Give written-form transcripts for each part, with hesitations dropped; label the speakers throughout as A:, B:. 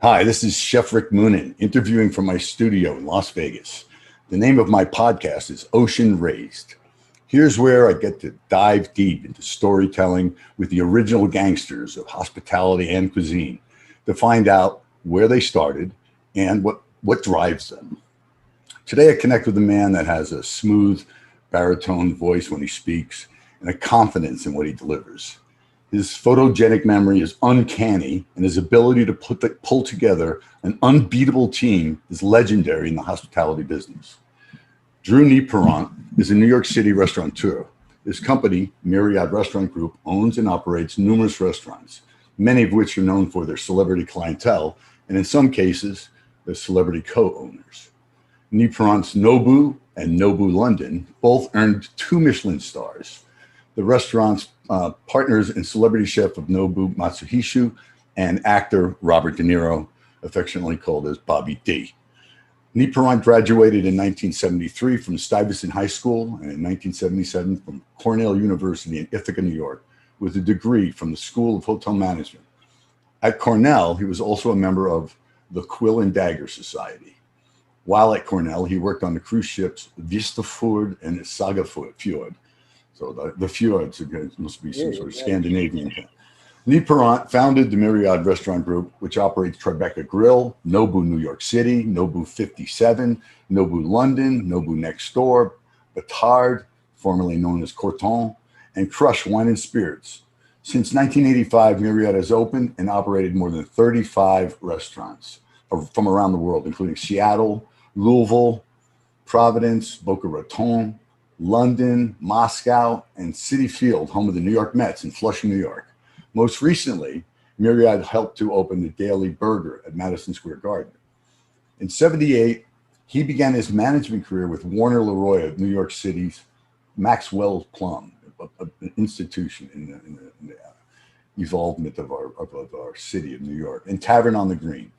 A: Hi, this is Chef Rick Moonen interviewing from my studio in Las Vegas. The name of my podcast is Ocean Raised. Here's where I get to dive deep into storytelling with the original gangsters of hospitality and cuisine to find out where they started and what drives them. Today, I connect with a man that has a smooth baritone voice when he speaks and a confidence in what he delivers. His photogenic memory is uncanny, and his ability to pull together an unbeatable team is legendary in the hospitality business. Drew Nieporent is a New York City restaurateur. His company, Marriott Restaurant Group, owns and operates numerous restaurants, many of which are known for their celebrity clientele, and in some cases, their celebrity co-owners. Nieporent's Nobu and Nobu London both earned 2 Michelin stars. The restaurant's partners and celebrity chef of Nobu Matsuhisa and actor Robert De Niro, affectionately called as Bobby D. Nieporent graduated in 1973 from Stuyvesant High School and in 1977 from Cornell University in Ithaca, New York, with a degree from the School of Hotel Management. At Cornell, he was also a member of the Quill and Dagger Society. While at Cornell, he worked on the cruise ships Vista Fjord and Saga Fjord. So the fjords must be some sort of Scandinavian thing. Nieporent founded the Marriott Restaurant Group, which operates Tribeca Grill, Nobu New York City, Nobu 57, Nobu London, Nobu Next Door, Batard, formerly known as Corton, and Crush Wine and Spirits. Since 1985, Marriott has opened and operated more than 35 restaurants from around the world, including Seattle, Louisville, Providence, Boca Raton, London, Moscow, and Citi Field, home of the New York Mets in Flushing, New York. Most recently, Marriott helped to open the Daily Burger at Madison Square Garden. In '78, he began his management career with Warner Leroy of New York City's Maxwell Plum, an institution in the evolvement of our city of New York, and Tavern on the Green.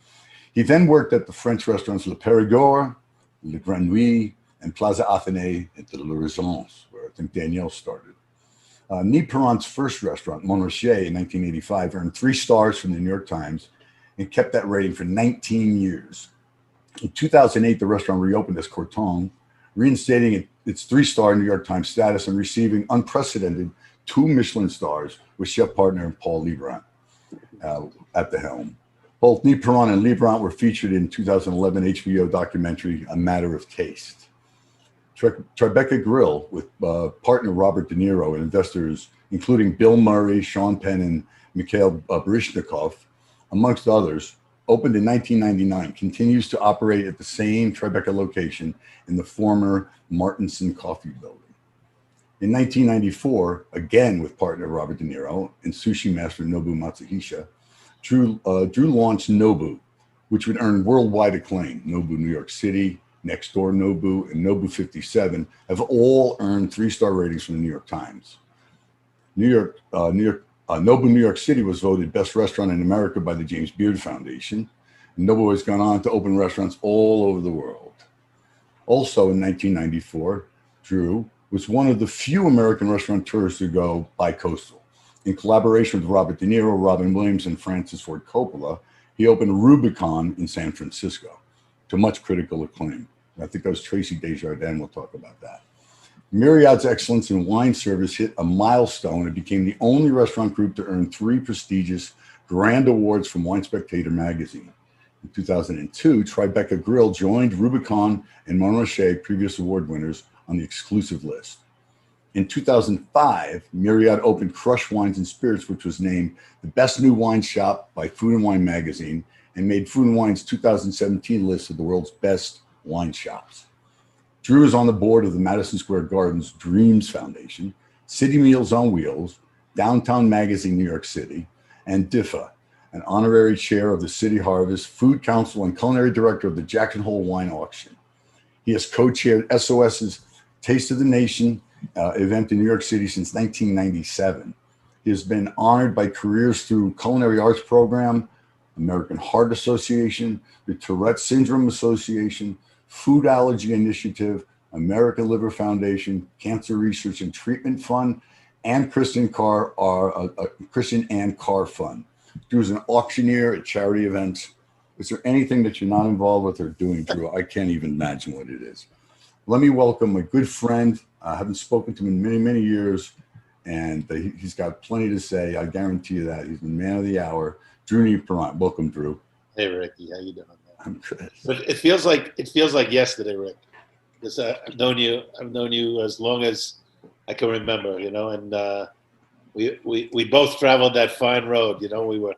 A: He then worked at the French restaurants Le Périgord, Le Grand Nuit, and Plaza Athénée at the Le Régence, where I think Danielle started. Nieporent's first restaurant, Montrachet, in 1985, earned 3 stars from the New York Times and kept that rating for 19 years. In 2008, the restaurant reopened as Corton, reinstating its 3-star New York Times status and receiving unprecedented 2 Michelin stars with chef partner Paul Liebrandt at the helm. Both Nieporent and Liebrandt were featured in 2011 HBO documentary, A Matter of Taste. Tribeca Grill, with partner Robert De Niro and investors including Bill Murray, Sean Penn, and Mikhail Baryshnikov, amongst others, opened in 1999, continues to operate at the same Tribeca location in the former Martinson Coffee Building. In 1994, again with partner Robert De Niro and sushi master Nobu Matsuhisa, Drew launched Nobu, which would earn worldwide acclaim. Nobu New York City, Next Door Nobu, and Nobu 57 have all earned 3-star ratings from the New York Times. Nobu New York City was voted best restaurant in America by the James Beard Foundation. Nobu has gone on to open restaurants all over the world. Also in 1994, Drew was one of the few American restaurateurs to go bi-coastal. In collaboration with Robert De Niro, Robin Williams, and Francis Ford Coppola, he opened Rubicon in San Francisco to much critical acclaim. I think that was Tracy Desjardins. We'll talk about that. Marriott's excellence in wine service hit a milestone and became the only restaurant group to earn 3 prestigious grand awards from Wine Spectator magazine. In 2002, Tribeca Grill joined Rubicon and Montrachet, previous award winners, on the exclusive list. In 2005, Marriott opened Crush Wines and Spirits, which was named the best new wine shop by Food and Wine magazine and made Food and Wine's 2017 list of the world's best wine shops. Drew is on the board of the Madison Square Garden's Dreams Foundation, City Meals on Wheels, Downtown Magazine New York City, and DIFA, an honorary chair of the City Harvest, Food Council, and culinary director of the Jackson Hole Wine Auction. He has co-chaired SOS's Taste of the Nation event in New York City since 1997. He has been honored by careers through Culinary Arts Program, American Heart Association, the Tourette Syndrome Association, Food Allergy Initiative, American Liver Foundation, Cancer Research and Treatment Fund, and Christian and Car Fund. Drew is an auctioneer at charity events Is there anything that you're not involved with or doing, Drew? I can't even imagine what it is. Let me welcome a good friend. I haven't spoken to him in many, many years, and he's got plenty to say. I guarantee you that. He's the man of the hour, Drew Nieporent. Welcome, Drew.
B: Hey, Ricky, how you doing?
A: I'm good.
B: But it feels like yesterday, Rick. Because I've known you as long as I can remember, and we both traveled that fine road. We were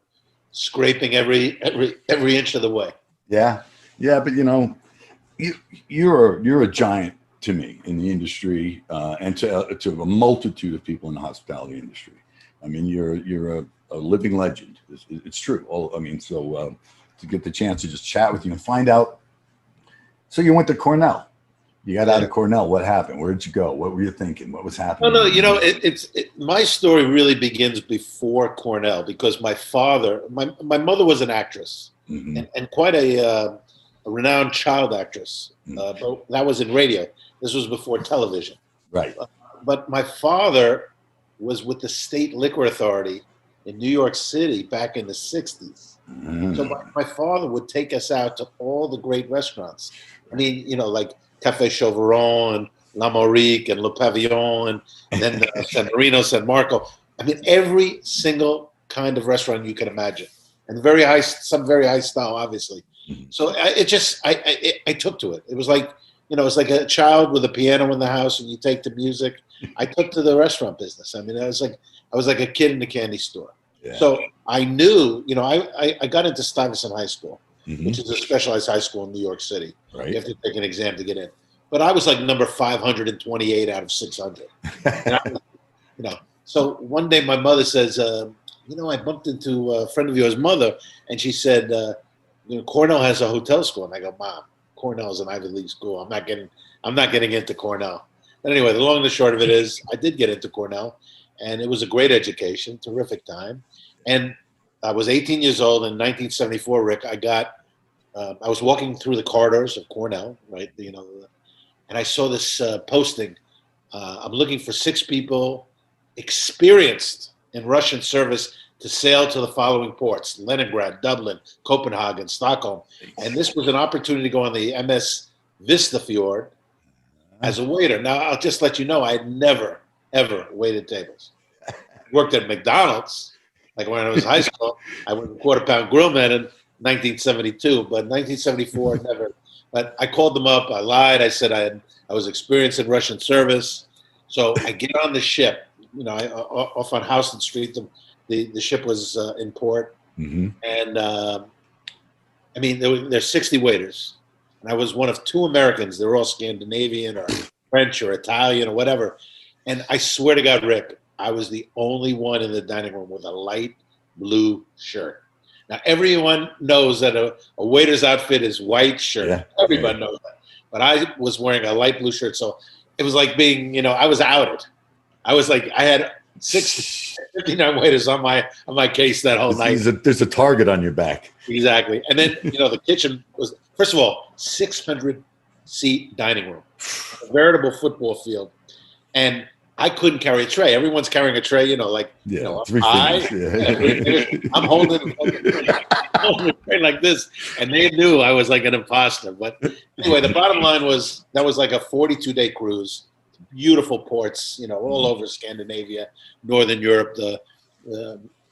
B: scraping every inch of the way.
A: Yeah, but you're a giant to me in the industry, and to a multitude of people in the hospitality industry. I mean, you're a living legend. It's true. To get the chance to just chat with you and find out. So you went to Cornell. You got out of Cornell. What happened? Where did you go? What were you thinking? What was happening?
B: No. My story really begins before Cornell because my mother was an actress and quite a renowned child actress. But that was in radio. This was before television.
A: Right.
B: But my father was with the State Liquor Authority in New York City back in the 60s. So my father would take us out to all the great restaurants. I mean, like Café Chauveron and La Maurique and Le Pavillon and then San Marino, San Marco. I mean, every single kind of restaurant you can imagine, and some very high style, obviously. So I took to it. It was like, it's like a child with a piano in the house and you take to music. I took to the restaurant business. I mean, I was like a kid in a candy store. Yeah. So I knew, I got into Stuyvesant High School, which is a specialized high school in New York City. Right. You have to take an exam to get in. But I was like number 528 out of 600. So one day my mother says, I bumped into a friend of yours' mother, and she said, Cornell has a hotel school. And I go, Mom, Cornell is an Ivy League school. I'm not getting into Cornell. But anyway, the long and the short of it is I did get into Cornell, and it was a great education, terrific time. And I was 18 years old in 1974, Rick. I was walking through the corridors of Cornell, right? And I saw this posting. I'm looking for 6 people experienced in Russian service to sail to the following ports: Leningrad, Dublin, Copenhagen, Stockholm. And this was an opportunity to go on the MS Vista Fjord as a waiter. Now, I'll just let you know, I had never, ever waited tables. I worked at McDonald's. Like when I was in high school, I went to Quarter Pound Grillman in 1972, but 1974, never. But I called them up. I lied. I said I was experienced in Russian service. So I get on the ship, off on Houston Street. The ship was in port. And there's 60 waiters. And I was one of 2 Americans. They were all Scandinavian or French or Italian or whatever. And I swear to God, Rick, I was the only one in the dining room with a light blue shirt. Now, everyone knows that a waiter's outfit is white shirt. Yeah. Everybody knows that. But I was wearing a light blue shirt. So it was like being, I was outed. I was like, I had 59 waiters on my case that whole night.
A: There's a target on your back.
B: Exactly. And then, the kitchen was, first of all, 600-seat dining room, a veritable football field. And I couldn't carry a tray. Everyone's carrying a tray, I'm holding a tray like this, and they knew I was like an imposter. But anyway, the bottom line was that was like a 42-day cruise, beautiful ports, all over Scandinavia, Northern Europe.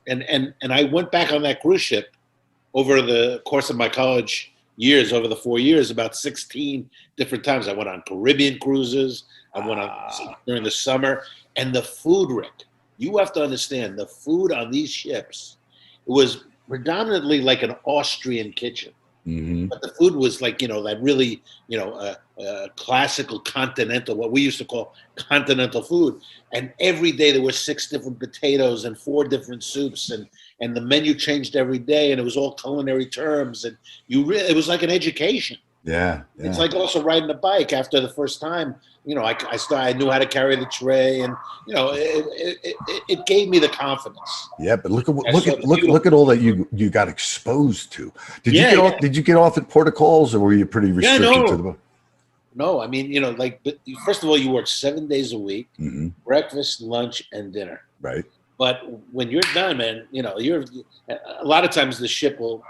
B: And I went back on that cruise ship over the course of my college years, over the 4 years, about 16 different times. I went on Caribbean cruises. I went on during the summer, and the food, Rick, you have to understand, the food on these ships, it was predominantly like an Austrian kitchen. But the food was like, that really, classical continental, what we used to call continental food. And every day there were 6 different potatoes and 4 different soups, and the menu changed every day, and it was all culinary terms, and it was like an education.
A: Yeah.
B: It's like also riding a bike after the first time. I knew how to carry the tray, and it gave me the confidence.
A: Yeah, but look at all that you got exposed to. Did you get off at protocols, or were you pretty restricted to the?
B: No, first of all, you work 7 days a week, breakfast, lunch, and dinner.
A: Right.
B: But when you're done, man, a lot of times the ship will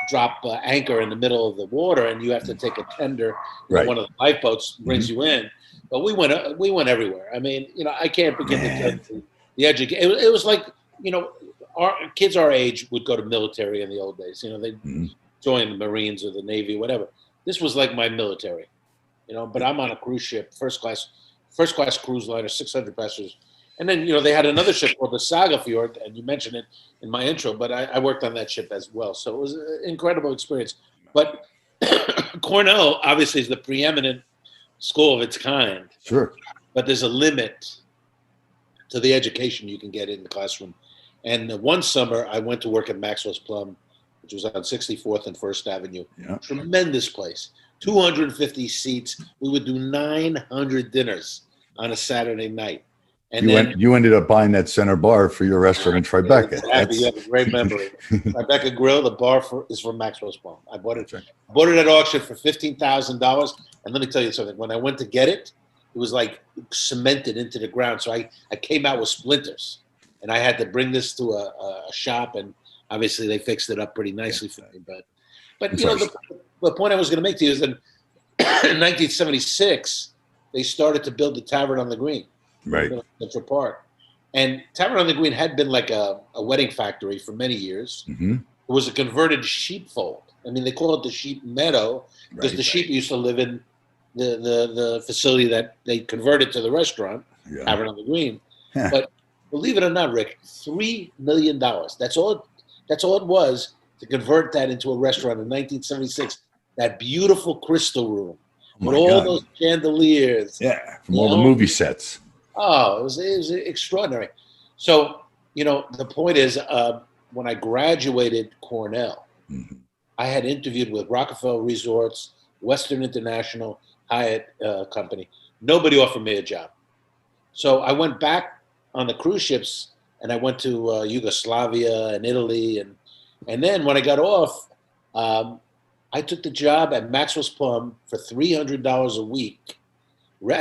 B: drop anchor in the middle of the water, and you have to take a tender.
A: Right.
B: One of the lifeboats brings you in. But we went everywhere. I mean, I can't begin to tell you the education. It was like, our kids our age would go to military in the old days. They join the Marines or the Navy, whatever. This was like my military, But I'm on a cruise ship, first class cruise liner, 600 passengers. And then, they had another ship called the Saga Fjord, and you mentioned it in my intro, but I worked on that ship as well. So it was an incredible experience. But Cornell, obviously, is the preeminent school of its kind.
A: Sure.
B: But there's a limit to the education you can get in the classroom. And one summer, I went to work at Maxwell's Plum, which was on 64th and First Avenue.
A: Yeah.
B: Tremendous place. 250 seats. We would do 900 dinners on a Saturday night. And
A: you ended up buying that center bar for your restaurant in Tribeca.
B: You have a great memory. Tribeca Grill, the bar is from Maxwell's Plum. I bought it at auction for $15,000. And let me tell you something. When I went to get it, it was like cemented into the ground. So I came out with splinters. And I had to bring this to a shop, and obviously they fixed it up pretty nicely for me. But the point I was going to make to you is that in 1976, they started to build the Tavern on the Green.
A: Right.
B: Central Park. And Tavern on the Green had been like a wedding factory for many years.
A: Mm-hmm.
B: It was a converted sheepfold. I mean, they call it the sheep meadow because the sheep used to live in the facility that they converted to the restaurant, Tavern on the Green. Yeah. But believe it or not, Rick, $3 million. That's all it was to convert that into a restaurant in 1976. That beautiful crystal room with all those chandeliers.
A: Yeah, from all the movie sets.
B: Oh, it was extraordinary. So, the point is, when I graduated Cornell, I had interviewed with Rockefeller Resorts, Western International, Hyatt Company. Nobody offered me a job. So I went back on the cruise ships, and I went to Yugoslavia and Italy. And then when I got off, I took the job at Maxwell's Plum for $300 a week,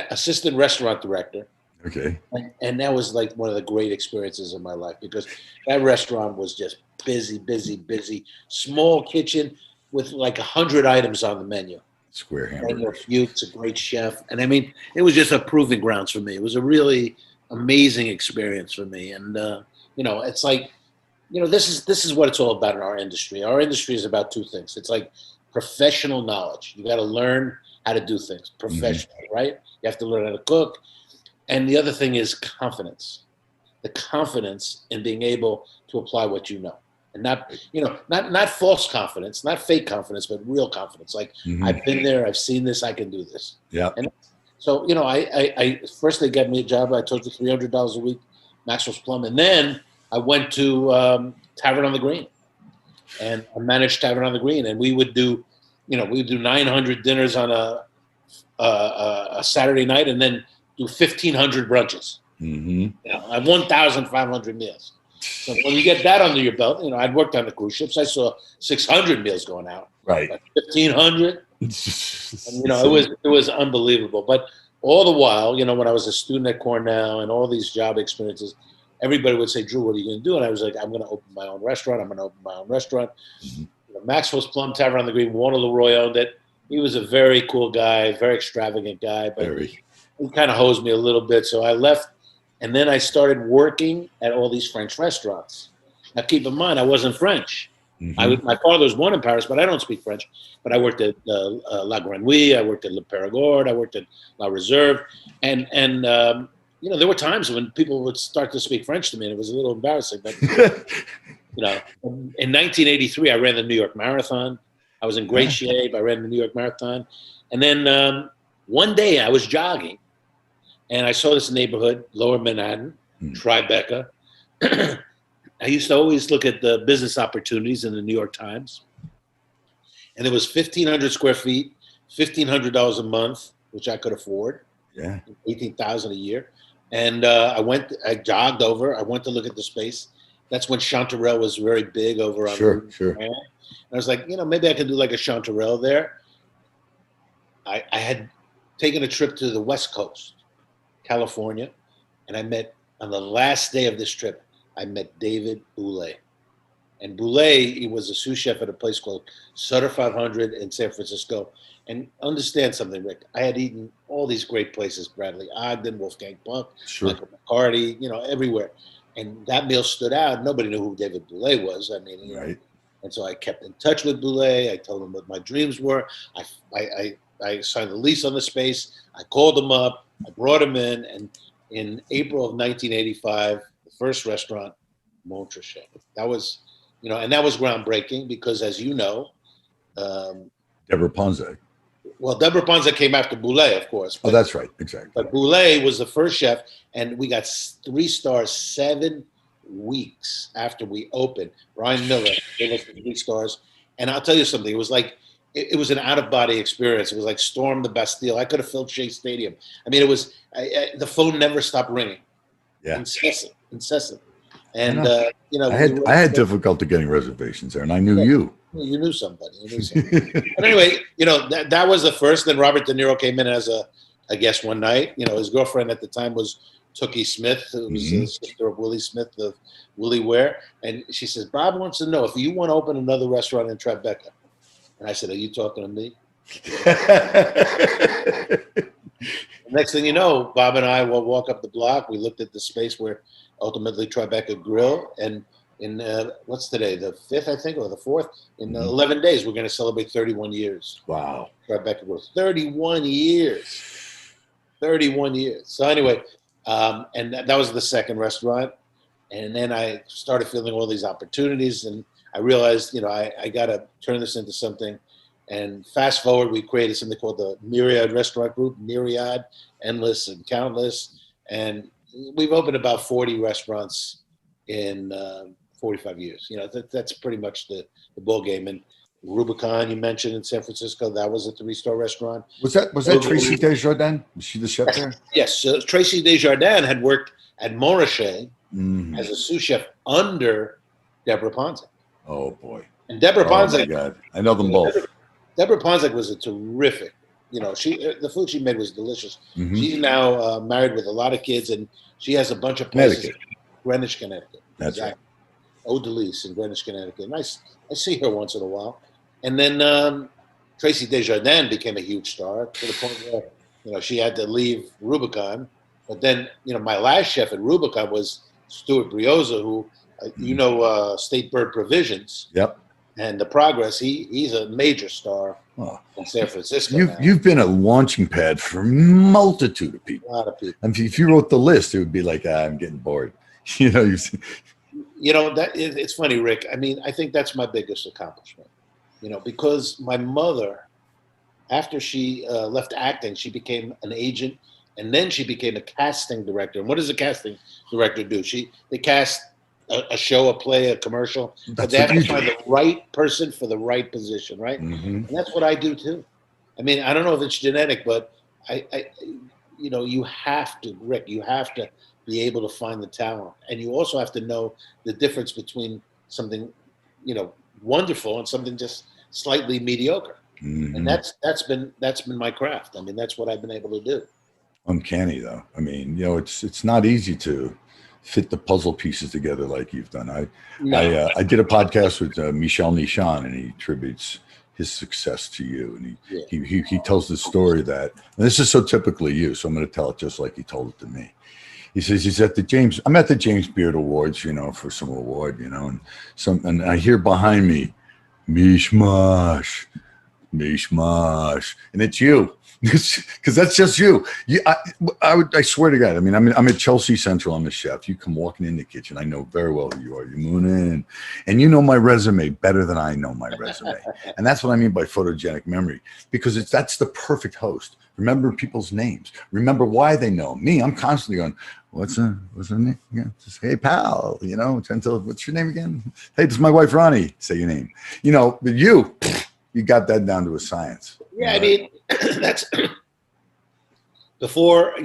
B: assistant restaurant director.
A: Okay.
B: And that was like one of the great experiences of my life because that restaurant was just busy, small kitchen with like 100 items on the menu.
A: Square hamburgers.
B: Fuchs, a great chef. And I mean, it was just a proving grounds for me. It was a really amazing experience for me. And, it's like, this is what it's all about in our industry. Our industry is about two things. It's like professional knowledge. You got to learn how to do things professionally, right? You have to learn how to cook. And the other thing is confidence. The confidence in being able to apply what you know. And not false confidence, not fake confidence, but real confidence. Like, I've been there, I've seen this, I can do this.
A: Yeah.
B: And so, I first they got me a job. I told you $300 a week, Maxwell's Plum. And then I went to Tavern on the Green. And I managed Tavern on the Green. And we would do 900 dinners on a Saturday night and then do 1,500 brunches. I have 1,500 meals. So when you get that under your belt, I'd worked on the cruise ships. I saw 600 meals going out.
A: Right.
B: 1,500. And, it was unbelievable. But all the while, when I was a student at Cornell and all these job experiences, everybody would say, Drew, what are you going to do? And I was like, I'm going to open my own restaurant. Maxwell's Plum, Tavern on the Green, Warner Leroy owned it. He was a very cool guy, very extravagant guy. But he kind of hosed me a little bit. So I left. And then I started working at all these French restaurants. Now, keep in mind, I wasn't French. My father was born in Paris, but I don't speak French. But I worked at La Grenouille, I worked at Le Périgord, I worked at La Reserve. And there were times when people would start to speak French to me, and it was a little embarrassing. But, in 1983, I ran the New York Marathon. I was in great shape. I ran the New York Marathon. And then one day I was jogging. And I saw this neighborhood, Lower Manhattan, Tribeca. I used to always look at the business opportunities in the New York Times. And there was 1,500 square feet, $1,500 a month, which I could afford.
A: Yeah.
B: $18,000 a year. And I jogged over. I went to look at the space. That's when Chanterelle was very big over on
A: Sure.
B: And I was like, maybe I could do like a Chanterelle there. I had taken a trip to the West Coast, California, and I met on the last day of this trip, I met David Boulay. And Boulay, he was a sous chef at a place called Sutter 500 in San Francisco. And understand something, Rick. I had eaten all these great places: Bradley Ogden, Wolfgang Puck,
A: Sure.
B: Michael McCarty, everywhere. And that meal stood out. Nobody knew who David Boulay was. I mean,
A: Right.
B: And so I kept in touch with Boulay. I told him what my dreams were. I signed the lease on the space. I called him up. I brought him in. And in April of 1985, the first restaurant, Montrachet. That was, and that was groundbreaking because, as you know,
A: Deborah Ponzek.
B: well, Deborah Ponzek came after Boulay, of course.
A: Oh, that's right. Exactly.
B: But Boulay was the first chef, and we got 3 stars 7 weeks after we opened. Brian Miller gave us the 3 stars. And I'll tell you something. It was like, it was an out-of-body experience. It was like Storm the Bastille. I could have filled Shea Stadium. I mean, it was, the phone never stopped ringing.
A: Yeah.
B: Incessant. And,
A: I had difficulty getting reservations there, and I knew you.
B: You knew somebody. But anyway, that was the first. Then Robert De Niro came in as a guest one night. His girlfriend at the time was Tookie Smith, who was the sister of Willie Smith of Willie Ware. And she says, Bob wants to know if you want to open another restaurant in Tribeca. And I said, are you talking to me? Next thing you know, Bob and I will walk up the block. We looked at the space where ultimately Tribeca Grill, and in what's today, the 5th, I think, or the 4th, in 11 days, we're going to celebrate 31 years.
A: Wow.
B: Tribeca Grill, 31 years. 31 years. So anyway, and that was the second restaurant. And then I started feeling all these opportunities, and I realized, I got to turn this into something. And fast forward, we created something called the Myriad Restaurant Group, Myriad, endless and countless. And we've opened about 40 restaurants in 45 years. That's pretty much the ball game. And Rubicon, you mentioned in San Francisco, that was a 3-star restaurant.
A: Was that Tracy Desjardins? Was she the chef there?
B: Yes. So Tracy Desjardins had worked at Montrachet as a sous chef under Deborah Ponzek.
A: Oh, boy.
B: And Deborah Ponzek.
A: Oh, my God. I know them both.
B: Deborah Ponzek was a terrific, the food she made was delicious. She's now married with a lot of kids, and she has a bunch of places in Greenwich, Connecticut.
A: That's right.
B: Odalise in Greenwich, Connecticut. And I see her once in a while. And then Tracy Desjardins became a huge star to the point where, she had to leave Rubicon. But then, my last chef at Rubicon was Stuart Brioza, who, State Bird Provisions.
A: Yep.
B: And the Progress, he's a major star in San Francisco.
A: You've been a launching pad for a multitude of people.
B: A lot of people.
A: I mean, if you wrote the list, it would be like, I'm getting bored.
B: That it's funny, Rick. I mean, I think that's my biggest accomplishment. Because my mother, after she left acting, she became an agent, and then she became a casting director. And what does a casting director do? They cast a show, a play, a commercial, but they have to find the right person for the right position, right? And that's what I do too. I mean, I don't know if it's genetic, but you have to, Rick, you have to be able to find the talent, and you also have to know the difference between something, wonderful and something just slightly mediocre. And that's been my craft. I mean, that's what I've been able to do.
A: Uncanny, though. I mean, it's not easy to fit the puzzle pieces together like you've done. I did a podcast with Michel Nishan, and he tributes his success to you. And he tells the story that, and this is so typically you, so I'm going to tell it just like he told it to me. He says I'm at the James Beard Awards, for some award, and I hear behind me, mishmash, and it's you. Because that's just you. I swear to God. I mean, I'm at Chelsea Central. I'm a chef. You come walking in the kitchen. I know very well who you are. You moon in, and you know my resume better than I know my resume. And that's what I mean by photogenic memory, because that's the perfect host. Remember people's names. Remember why they know me. I'm constantly going, what's her name? Yeah, just, hey pal. Until what's your name again? Hey, this is my wife Ronnie. Say your name. But you got that down to a science.
B: Yeah, I mean, that's before,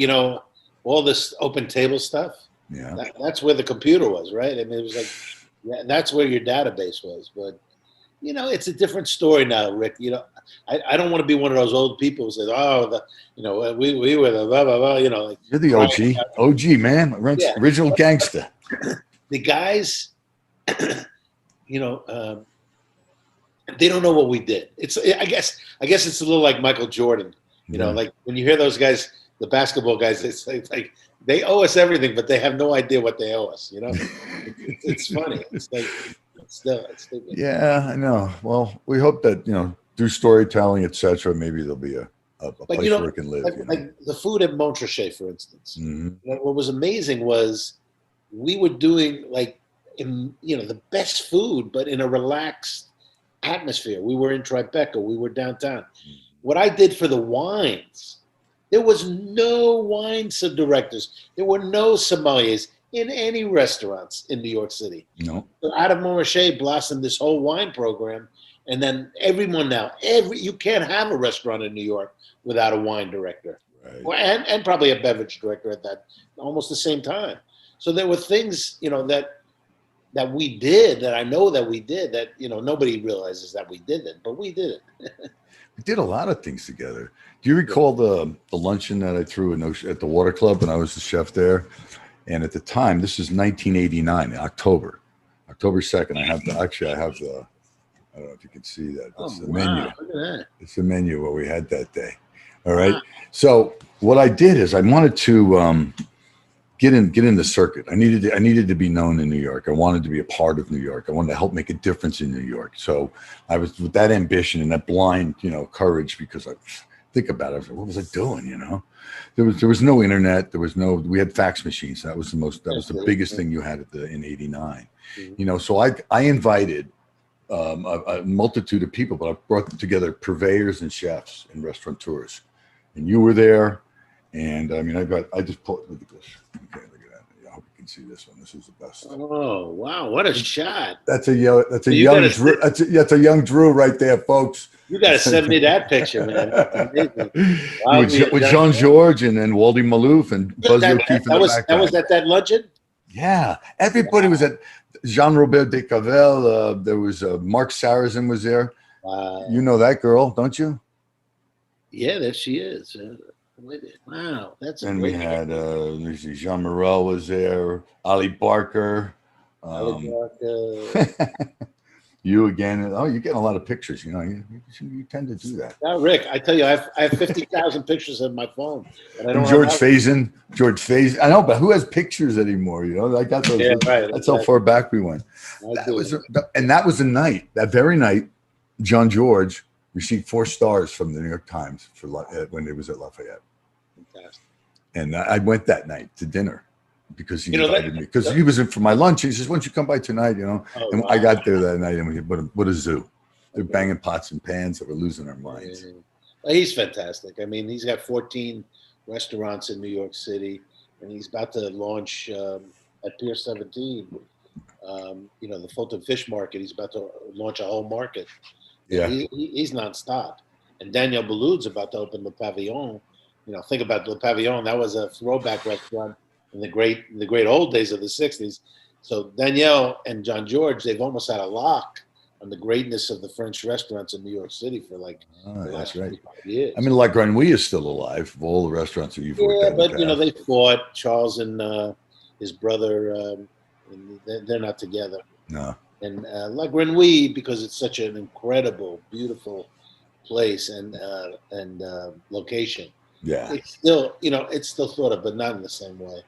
B: all this open table stuff.
A: Yeah.
B: That's where the computer was, right? I mean, it was like, that's where your database was. But, it's a different story now, Rick. I don't want to be one of those old people who says, we were the blah, blah, blah, like.
A: You're the OG, man. Original gangster.
B: The guys, they don't know what we did. I guess it's a little like Michael Jordan.
A: Yeah.
B: Like when you hear those guys, the basketball guys, it's like they owe us everything, but they have no idea what they owe us. It's funny. It's like it's stupid.
A: Yeah, I know. Well, we hope that, through storytelling, etc., maybe there'll be a
B: But
A: place where it can live.
B: like the food at Montrachet, for instance.
A: Mhm.
B: What was amazing was we were doing the best food, but in a relaxed atmosphere. We were in Tribeca. We were downtown. What I did for the wines, there was no wine directors. There were no sommeliers in any restaurants in New York City.
A: No.
B: So out of Montrachet blossomed this whole wine program. And then everyone now, you can't have a restaurant in New York without a wine director.
A: Right.
B: And probably a beverage director at that almost the same time. So there were things, that we did, that I know that we did, that nobody realizes that we did it, but we did it.
A: We did a lot of things together. Do you recall the luncheon that I threw at the Water Club when I was the chef there? And at the time, this is 1989, October 2nd. I have the. I don't know if you can see that. That's the menu.
B: Look at that.
A: It's the menu what we had that day. All right. Wow. So what I did is I wanted to get in the circuit. I needed to be known in New York. I wanted to be a part of New York. I wanted to help make a difference in New York. So I was with that ambition and that blind, courage, because I think about it. What was I doing? There was no internet. We had fax machines. That was the biggest thing you had in '89. Mm-hmm. So I invited a multitude of people, but I brought together purveyors and chefs and restaurateurs, and you were there. And I mean, I just pulled. Look at this. Okay, look at that. I hope you can see this one. This is the best.
B: Oh wow, what a shot!
A: That's a young Drew. That's a young Drew right there, folks.
B: You got to send me that picture, man.
A: Wow, with Jean Georges and then Wally Malouf and Buzz O'Keefe in the background.
B: That was at that luncheon.
A: Yeah, everybody was at. Jean-Robert Descavel. There was Mark Sarrazin was there. You know that girl, don't you?
B: Yeah, there she is. Wow, that's.
A: And we had Jean Morel was there. Ali Barker. You again. Oh, you get a lot of pictures. You tend to do that.
B: Now, Rick, I tell you, I have 50,000 pictures on my phone. But I don't.
A: George Faison. I know, but who has pictures anymore? I got those.
B: Yeah, right.
A: That's how far back we went. That was the night. That very night, John George received 4 stars from the New York Times when it was at Lafayette.
B: Fantastic. And
A: I went that night to dinner. Because he invited me. Because he was in for my lunch. He says, "Why don't you come by tonight?" And wow. I got there that night, and what a zoo! They're banging pots and pans. That we're losing our minds.
B: Yeah. He's fantastic. I mean, he's got 14 restaurants in New York City, and he's about to launch at Pier 17. The Fulton Fish Market. He's about to launch a whole market.
A: Yeah,
B: he's nonstop. And Daniel Boulud's about to open Le Pavillon. Think about Le Pavillon. That was a throwback restaurant in the great old days of the 60s. So Danielle and John George, they've almost had a lock on the greatness of the French restaurants in New York City for the last 25 years.
A: I mean, La Grenouille is still alive of all the restaurants that you've worked at.
B: Yeah, but they fought. Charles and his brother, they're not together.
A: No.
B: And La Grenouille, because it's such an incredible, beautiful place and location.
A: Yeah.
B: It's still thought of, but not in the same way.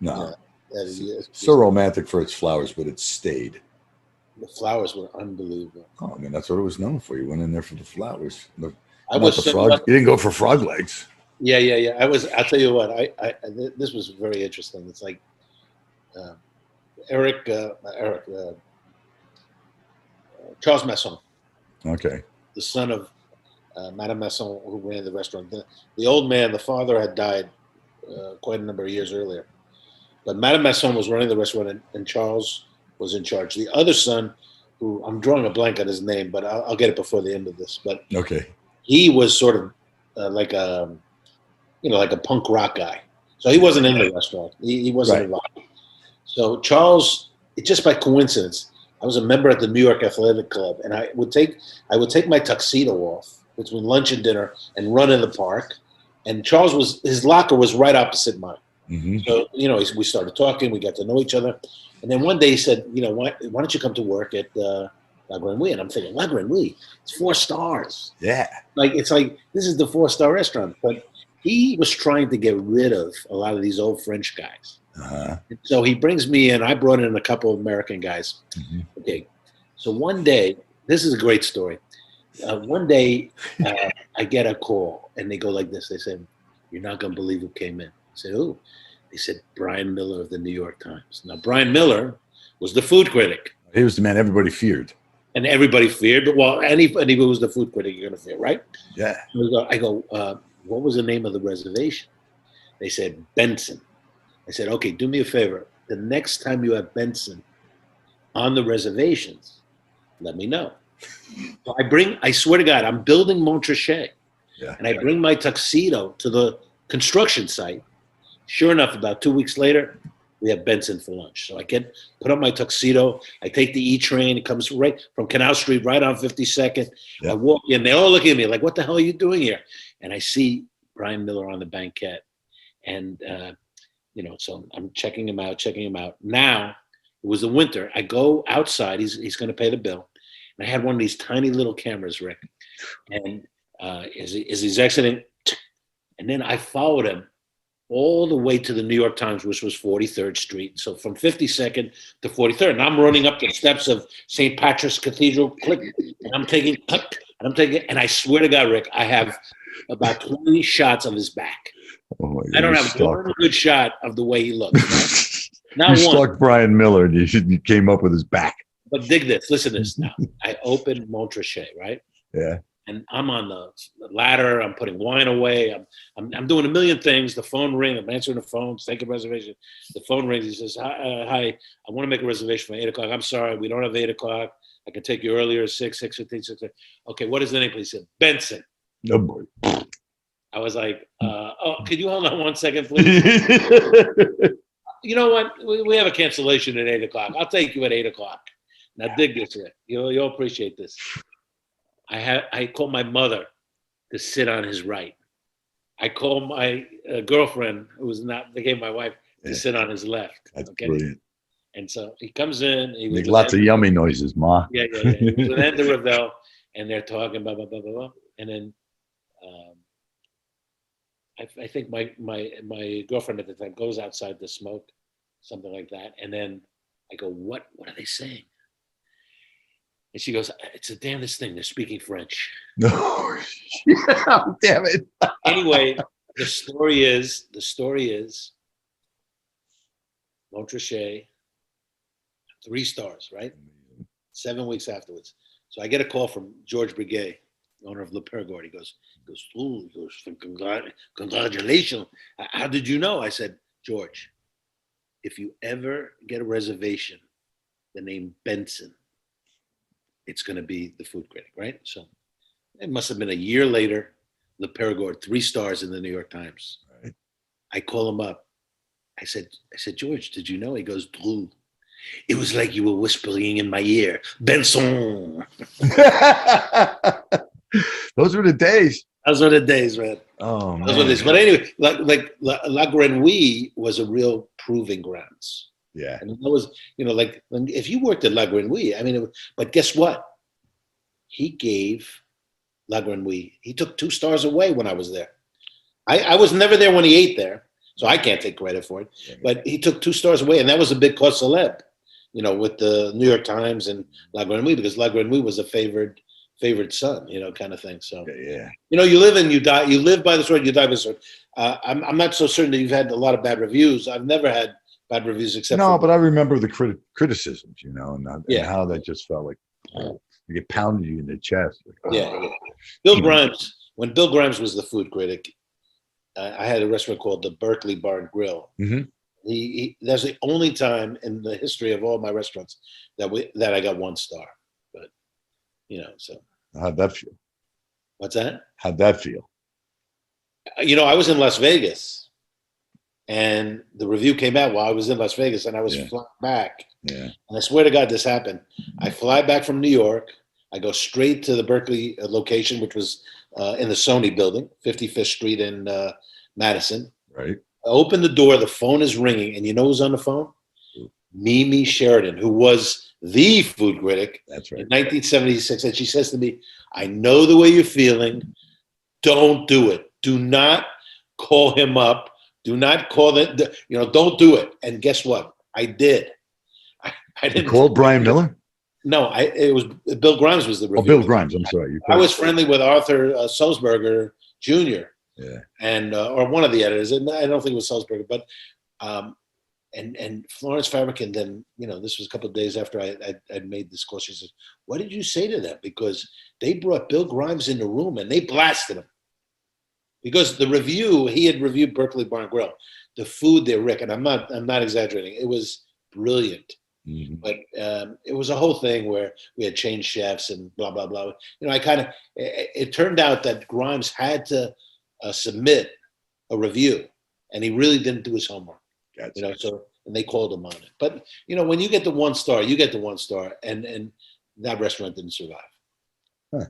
A: No. It's so romantic for its flowers, but it stayed.
B: The flowers were unbelievable.
A: Oh, I mean, that's what it was known for. You went in there for the flowers. You didn't go for frog legs.
B: Yeah. I'll tell you what. This was very interesting. It's like Charles Masson.
A: Okay.
B: The son of Madame Masson, who ran the restaurant. The old man, the father, had died quite a number of years earlier. But Madame Masson was running the restaurant, and Charles was in charge. The other son, who I'm drawing a blank on his name, but I'll get it before the end of this. But
A: okay,
B: he was sort of like a punk rock guy. So he wasn't in the restaurant. He wasn't involved. So Charles, just by coincidence, I was a member at the New York Athletic Club, and I would take my tuxedo off between lunch and dinner and run in the park. And his locker was right opposite mine.
A: Hmm.
B: So, we started talking, we got to know each other. And then one day he said, why don't you come to work at La Grenouille? And I'm thinking, La Grenouille, it's 4 stars.
A: Yeah.
B: It's like, this is the 4-star restaurant. But he was trying to get rid of a lot of these old French guys.
A: Uh-huh.
B: So he brings me in. I brought in a couple of American guys.
A: Hmm.
B: Okay. So one day, this is a great story. One day, I get a call, and they go like this. They said, "You're not going to believe who came in." I said, "Who?" They said, "Brian Miller of the New York Times." Now, Brian Miller was the food critic,
A: He was the man everybody feared.
B: and everybody feared. But anybody who was the food critic, you're going to fear, right?
A: Yeah.
B: I go, what was the name of the reservation? They said Benson. I said, "Okay, do me a favor. The next time you have Benson on the reservations, let me know." So I swear to God, I'm building Montrachet,
A: Yeah.
B: and I bring my tuxedo to the construction site. Sure enough, about 2 weeks later, we have Benson for lunch. So I put on my tuxedo. I take the E train. It comes right from Canal Street, right on 52nd.
A: Yeah.
B: I walk in. They all look at me like, "What the hell are you doing here?" And I see Brian Miller on the banquette. And, so I'm checking him out. Now, it was the winter. I go outside. He's going to pay the bill. And I had one of these tiny little cameras, Rick. And as he's exiting, and then I followed him all the way to the New York Times, which was 43rd Street. So from 52nd to 43rd. And I'm running up the steps of St. Patrick's Cathedral, click, and I'm taking, and I swear to God, Rick, I have about 20 shots of his back.
A: Oh my God,
B: I don't have one good shot of the way he looks. Not
A: you
B: one.
A: stalked Brian Miller and you came up with his back.
B: But dig this. Listen to this now. I opened Montrachet, right?
A: Yeah.
B: And I'm on the ladder. I'm putting wine away. I'm doing a million things. The phone rings. I'm answering the phone, taking a reservation. The phone rings. He says, "Hi, I want to make a reservation for 8 o'clock. I'm sorry, we don't have 8 o'clock. I can take you earlier, 6:15, 6. Okay, what is the name, please?" He said, "Benson."
A: No boy.
B: I was like, could you hold on 1 second, please? You know what? We have a cancellation at 8 o'clock. I'll take you at 8 o'clock. Now dig this, Rick. You'll appreciate this. I called my mother to sit on his right. I called my girlfriend, who was not became my wife, to sit on his left.
A: That's brilliant.
B: And so he comes in. He
A: Make lots of yummy noises, Ma.
B: Yeah. He was with Enda Ravel, and they're talking, blah, blah, blah, blah, blah. And then I think my girlfriend at the time goes outside to smoke, something like that. And then I go, what are they saying? And she goes, "It's the damnedest thing. They're speaking French."
A: No, yeah, damn it.
B: Anyway, the story is Montrachet, 3 stars, right? 7 weeks afterwards. So I get a call from George Breguet, owner of Le Perigord. He goes, "Congratulations. How did you know?" I said, "George, if you ever get a reservation, the name Benson, it's going to be the food critic," right? So it must have been a year later. Le Perigord, 3 stars in the New York Times.
A: Right.
B: I call him up. I said, "George, did you know?" He goes, "Drew, it was like you were whispering in my ear, Benson."
A: Those were the days.
B: Those were the days, man.
A: Oh man.
B: Those were the days. But anyway, like La Grenouille was a real proving grounds.
A: Yeah.
B: And that was, like if you worked at La Grenouille, I mean, but guess what? He gave La Grenouille, he took 2 stars away when I was there. I was never there when he ate there, so I can't take credit for it.
A: Yeah.
B: But he took 2 stars away, and that was a big cause celeb, with the New York Times and La Grenouille, because La Grenouille was a favored son, kind of thing. So,
A: Yeah.
B: you live and you die. You live by the sword, you die by the sword. I'm not so certain that you've had a lot of bad reviews. I've never had bad reviews except
A: but I remember the criticisms, and how that just felt like it pounded you in the chest. Like,
B: yeah. Bill Grimes, when Bill Grimes was the food critic, I had a restaurant called the Berkeley Bar and Grill.
A: Mm-hmm.
B: That's the only time in the history of all my restaurants that I got 1 star. But so
A: How'd that feel?
B: What's that?
A: How'd that feel?
B: I was in Las Vegas, and the review came out while I was in Las Vegas, and I was flying back.
A: Yeah.
B: And I swear to God, this happened. I fly back from New York. I go straight to the Berkeley location, which was in the Sony building, 55th Street in Madison.
A: Right.
B: I open the door, the phone is ringing, and you know who's on the phone? Mimi Sheridan, who was the food critic
A: That's right.
B: in 1976. And she says to me, I know the way you're feeling. Don't do it. Do not call him up. Do not call it. Don't do it. And guess what? I did. I
A: You
B: didn't
A: called Brian Miller?
B: No, it was Bill Grimes was the reviewer.
A: Oh, Bill Grimes. I'm sorry.
B: I was friendly with Arthur Sulzberger Jr.
A: Yeah.
B: And or one of the editors, and I don't think it was Sulzberger, but and Florence Fabricant. Then this was a couple of days after I'd made this call. She says, "What did you say to them?" Because they brought Bill Grimes in the room and they blasted him. Because the review, he had reviewed Berkeley Bar and Grill, the food there, Rick, and I'm not exaggerating. It was brilliant. Mm-hmm. But it was a whole thing where we had changed chefs and blah blah blah. It turned out that Grimes had to submit a review, and he really didn't do his homework. Gotcha. And they called him on it. But when you get the 1 star, you get the 1 star, and that restaurant didn't survive.
A: Huh.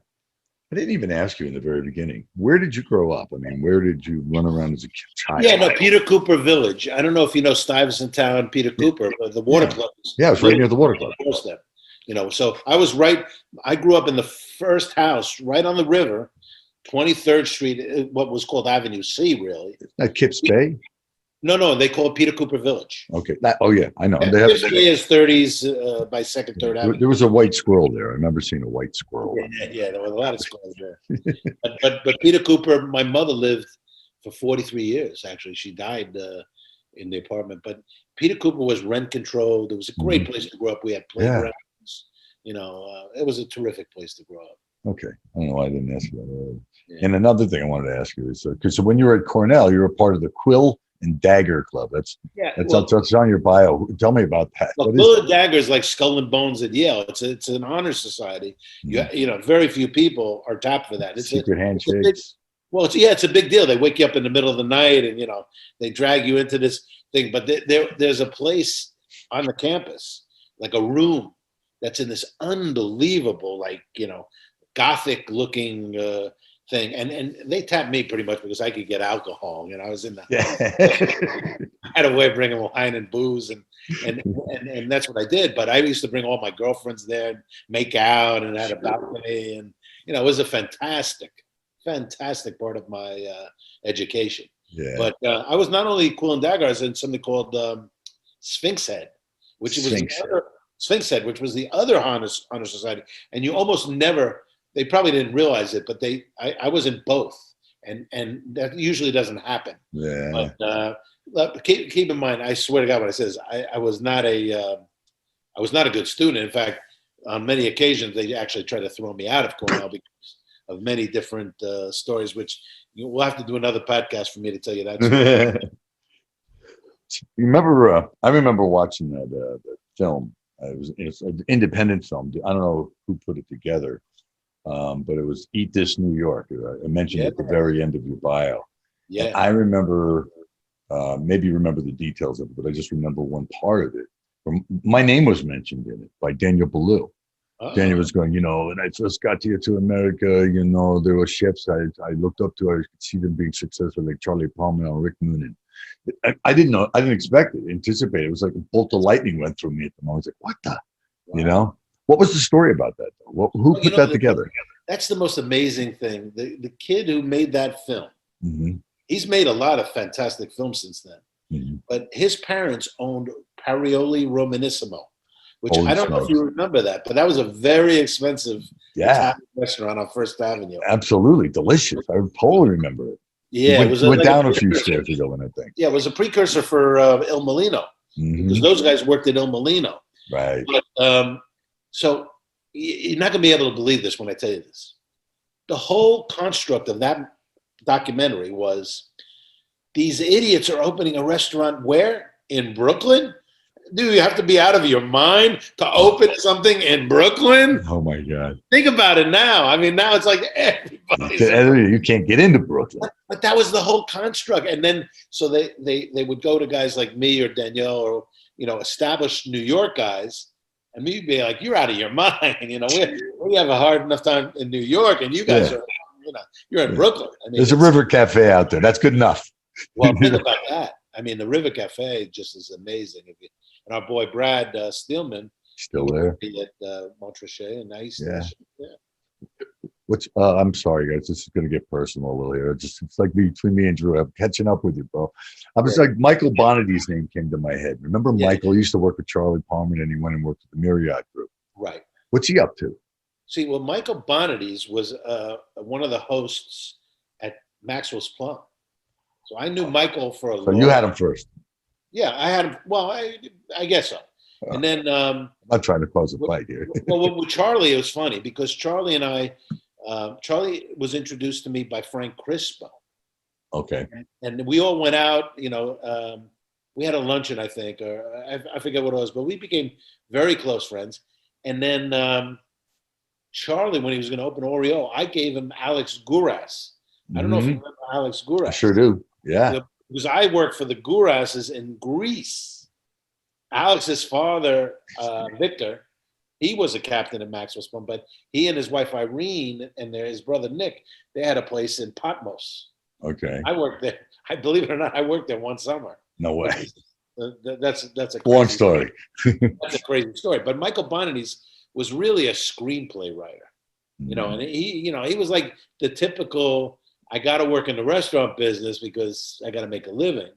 A: I didn't even ask you in the very beginning. Where did you grow up? I mean, where did you run around as a child?
B: Yeah, no, Peter Cooper Village. I don't know if you know Stuyvesant Town, Peter Cooper, but the water club.
A: Yeah, it was right near the water club.
B: So I was right. I grew up in the first house right on the river, 23rd Street, what was called Avenue C, really.
A: At Kips Bay?
B: No, they call it Peter Cooper Village.
A: Okay. I know.
B: Yeah, Kips Bay is 30s by 2nd, 3rd Avenue.
A: There was a white squirrel there. I remember seeing a white squirrel.
B: Yeah, there were a lot of squirrels there. but Peter Cooper, my mother lived for 43 years, actually. She died in the apartment. But Peter Cooper was rent controlled. It was a great place to grow up. We had playgrounds. It was a terrific place to grow up.
A: Okay. I don't know why I didn't ask you that earlier. Yeah. And another thing I wanted to ask you is, because when you were at Cornell, you were part of the Quill and Dagger Club. That's on your bio. Tell me about that.
B: Well, Quill and Dagger is like Skull and Bones at Yale. It's an honor society. Very few people are tapped for that. It's
A: secret handshakes.
B: It's a big deal. They wake you up in the middle of the night and they drag you into this thing. But there's a place on the campus, like a room, that's in this unbelievable, Gothic looking thing, and they tapped me pretty much because I could get alcohol. I was in the I had a way of bringing wine and booze, and that's what I did. But I used to bring all my girlfriends there and make out, and had a balcony, and it was a fantastic part of my education. Yeah. But I was not only Quill and Dagger, I was in something called Sphinx Head, which was the other honor society, and you almost never. They probably didn't realize it, but I was in both, and that usually doesn't happen.
A: Yeah.
B: But keep in mind, I swear to God, what I says, I was not a good student. In fact, on many occasions, they actually tried to throw me out of Cornell because of many different stories, which we'll have to do another podcast for me to tell you that.
A: I remember watching that film. It's an independent film. I don't know who put it together. But it was Eat This New York. I mentioned at the very end of your bio. Yeah. And I remember, maybe you remember the details of it, but I just remember one part of it. My name was mentioned in it by Daniel Ballou. Daniel was going, and I just got here to America, there were chefs I looked up to. I could see them being successful, like Charlie Palmer and Rick Noonan. I didn't know, I didn't expect it, anticipate it. It was like a bolt of lightning went through me at the moment. I was like, what the, wow. What was the story about that? Who put that together?
B: That's the most amazing thing. The kid who made that film, he's made a lot of fantastic films since then. Mm-hmm. But his parents owned Parioli Romanissimo, which I don't know if you remember that, but that was a very expensive Italian restaurant on First Avenue.
A: Absolutely delicious. I totally remember it.
B: Yeah,
A: it went down a few stairs to go in, I think.
B: Yeah, it was a precursor for Il Molino, because those guys worked at Il Molino.
A: Right.
B: But, so you're not going to be able to believe this when I tell you this. The whole construct of that documentary was these idiots are opening a restaurant where? In Brooklyn? Do you have to be out of your mind to open something in Brooklyn?
A: Oh, my God.
B: Think about it now. I mean, now it's like everybody.
A: You can't get into Brooklyn.
B: But that was the whole construct. And then so they would go to guys like me or Danielle or, established New York guys. And me be like, you're out of your mind. We have a hard enough time in New York, and you guys are, you're in Brooklyn. I mean,
A: there's a River Cafe out there. That's good enough.
B: Well, think about that. I mean, the River Cafe just is amazing. And our boy Brad Steelman,
A: Still there.
B: at Montrachet, and nice.
A: Yeah.
B: Yeah.
A: What's I'm sorry guys, this is gonna get personal a little here. It's like between me and Drew. I'm catching up with you, bro. I was like Michael Bonnity's name came to my head. Remember Michael? He used to work with Charlie Palmer, and then he went and worked with the Marriott Group.
B: Right.
A: What's he up to?
B: See, well, Michael Bonnity's was one of the hosts at Maxwell's Plum. So I knew Michael for a long.
A: So you had him first.
B: Yeah, I had him. Well, I guess so. And then
A: I'm not trying to cause a fight here.
B: well, with Charlie, it was funny because Charlie and I, Charlie was introduced to me by Frank Crispo.
A: Okay.
B: And we all went out. We had a luncheon, I think, or I forget what it was, but we became very close friends. And then Charlie, when he was going to open Oreo, I gave him Alex Gouras. I don't know if you remember Alex Gouras.
A: I sure do. Yeah.
B: Because I worked for the Gourases in Greece. Alex's father, Victor, he was a captain at Maxwell's Plum, but he and his wife Irene and his brother Nick, they had a place in Patmos.
A: Okay.
B: I worked there. I believe it or not, I worked there one summer.
A: No way.
B: That's a
A: long story.
B: That's a crazy story. But Michael Bonnity's was really a screenplay writer, and he was like the typical. I got to work in the restaurant business because I got to make a living.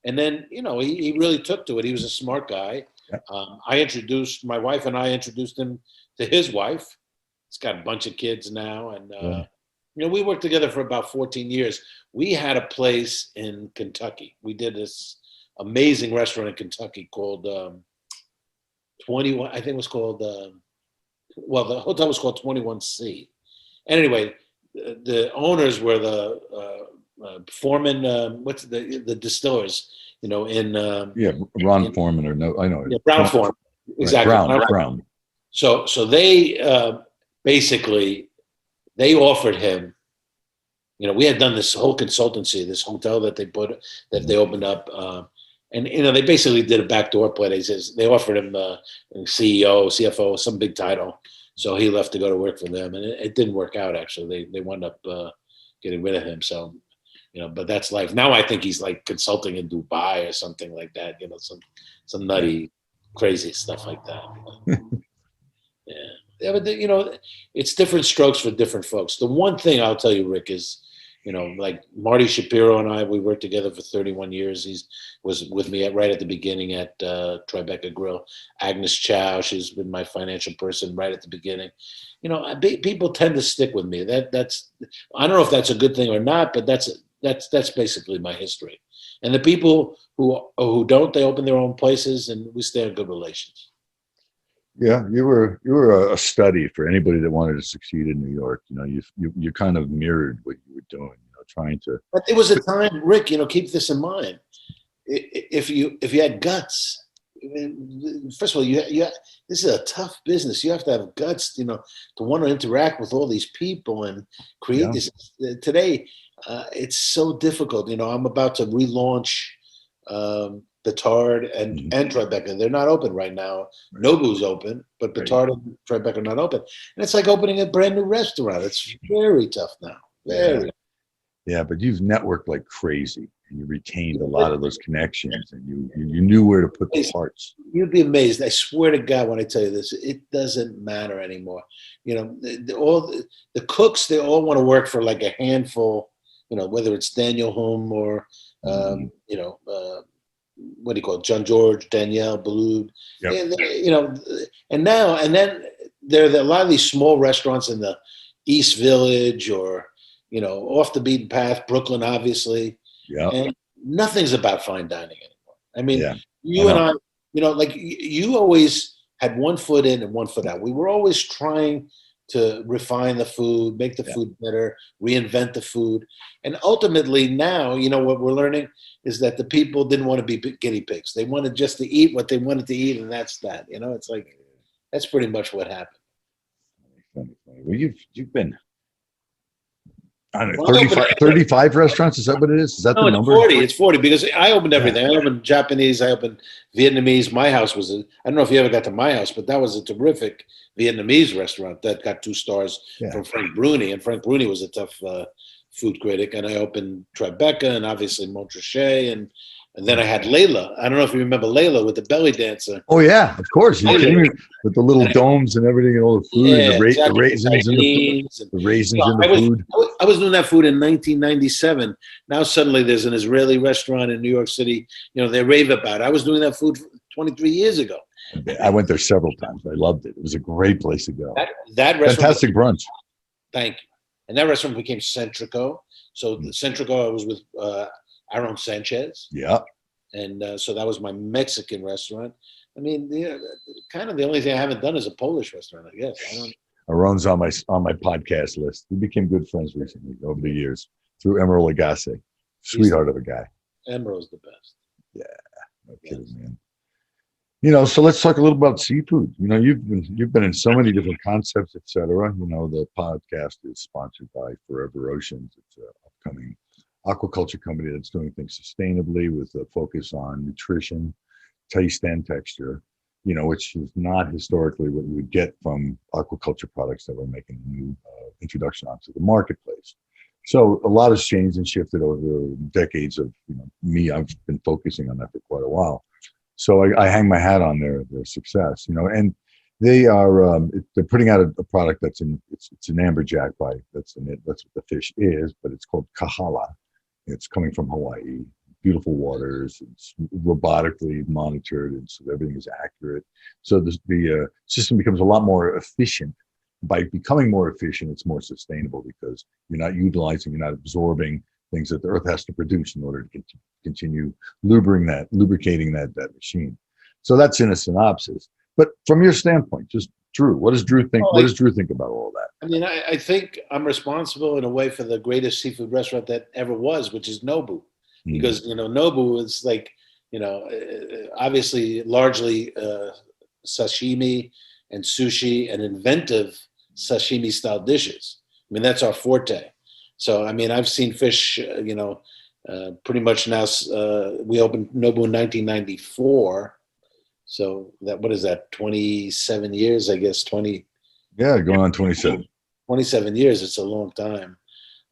B: And then, he really took to it. He was a smart guy. Yeah. My wife and I introduced him to his wife. He's got a bunch of kids now. And, we worked together for about 14 years. We had a place in Kentucky. We did this amazing restaurant in Kentucky called 21, I think it was called, the hotel was called 21C. And anyway, the owners were the Foreman, what's the distillers,
A: Ron Foreman or no, I know.
B: Yeah, Brown Foreman. Exactly.
A: Right, Brown.
B: So they basically, they offered him, we had done this whole consultancy, this hotel that they opened up. And, they basically did a backdoor play. They offered him CEO, CFO, some big title. So he left to go to work for them, and it didn't work out. Actually, they wound up getting rid of him. So, but that's life. Now I think he's like consulting in Dubai or something like that. Some nutty, crazy stuff like that. Yeah, but it's different strokes for different folks. The one thing I'll tell you, Rick, is like Marty Shapiro and I, we worked together for 31 years. He was with me right at the beginning at Tribeca Grill. Agnes Chow, she's been my financial person right at the beginning. People tend to stick with me. That's I don't know if that's a good thing or not, but that's basically my history. And the people who don't, they open their own places, and we stay in good relations.
A: Yeah, you were a study for anybody that wanted to succeed in New York. You kind of mirrored what you were doing. Trying to.
B: But there was a time, Rick. Keep this in mind. If you had guts, first of all, this is a tough business. You have to have guts, to want to interact with all these people and create this. Today, it's so difficult. I'm about to relaunch. Batard and Tribeca, they're not open right now. Nobu's open, but Batard and Tribeca are not open. And it's like opening a brand new restaurant. It's very tough now. Very.
A: Yeah, but you've networked like crazy, and you retained a lot of those connections, and you knew where to put the parts.
B: You'd be amazed. I swear to God, when I tell you this, it doesn't matter anymore. All the cooks, they all want to work for like a handful. Whether it's Daniel Humm or what do you call it? John George, Danielle Ballou, and and then there are a lot of these small restaurants in the East Village or off the beaten path, Brooklyn, obviously.
A: Yeah.
B: And nothing's about fine dining anymore. I mean,
A: you
B: and I, like you always had one foot in and one foot out. We were always trying to refine the food, make the food better, reinvent the food. And ultimately now, what we're learning is that the people didn't want to be guinea pigs. They wanted just to eat what they wanted to eat, and that's that. It's like, that's pretty much what happened.
A: Funny. Well, you've been, I don't know, 35 restaurants? Is that what it is? Is that the number?
B: 40. It's 40 because I opened everything. I opened Japanese. I opened Vietnamese. My house was I don't know if you ever got to my house, but that was a terrific Vietnamese restaurant that got 2 stars from Frank Bruni. And Frank Bruni was a tough food critic. And I opened Tribeca and obviously Montrachet. And And then I had Layla. I don't know if you remember Layla with the belly dancer.
A: Oh yeah, of course. You kidding me? With the little
B: And I-
A: domes and everything and all the food and
B: yeah,
A: the
B: exactly.
A: raisins and
B: Sardines and,
A: the raisins in
B: I
A: the food.
B: I was doing that food in 1997. Now suddenly there's an Israeli restaurant in New York City. They rave about it. I was doing that food 23 years ago.
A: I went there several times. I loved it. It was a great place to go.
B: That restaurant.
A: Fantastic brunch.
B: Thank you. And that restaurant became Centrico. So the Centrico, I was with Aaron Sanchez.
A: Yeah.
B: And so that was my Mexican restaurant. I mean, kind of the only thing I haven't done is a Polish restaurant, I guess.
A: Aaron's on my podcast list. We became good friends recently over the years through Emeril Lagasse. Sweetheart of a guy.
B: Emerald's the best.
A: Yeah, no kidding, man. So let's talk a little about seafood. You've been in so many different concepts, etc. The podcast is sponsored by Forever Oceans. It's an upcoming aquaculture company that's doing things sustainably with a focus on nutrition, taste, and texture. Which is not historically what you would get from aquaculture products that we're making a new introduction onto the marketplace. So a lot has changed and shifted over decades of me. I've been focusing on that for quite a while. So I hang my hat on their success, and they are they're putting out a product that's it's an amberjack by that's what the fish is, but it's called kahala. It's coming from Hawaii. Beautiful waters. It's robotically monitored, and so everything is accurate. So the system becomes a lot more efficient. By becoming more efficient, it's more sustainable because you're not absorbing things that the Earth has to produce in order to continue lubricating that machine. So that's in a synopsis. But from your standpoint, just Drew, what does Drew think? What does Drew think about all that?
B: I mean, I think I'm responsible in a way for the greatest seafood restaurant that ever was, which is Nobu. Because Nobu is like obviously largely sashimi and sushi and inventive sashimi style dishes. I mean, that's our forte. So I mean, I've seen fish pretty much now. We opened Nobu in 1994, so what is that, 27 years, I guess. 20
A: Yeah, going on 27
B: years. It's a long time.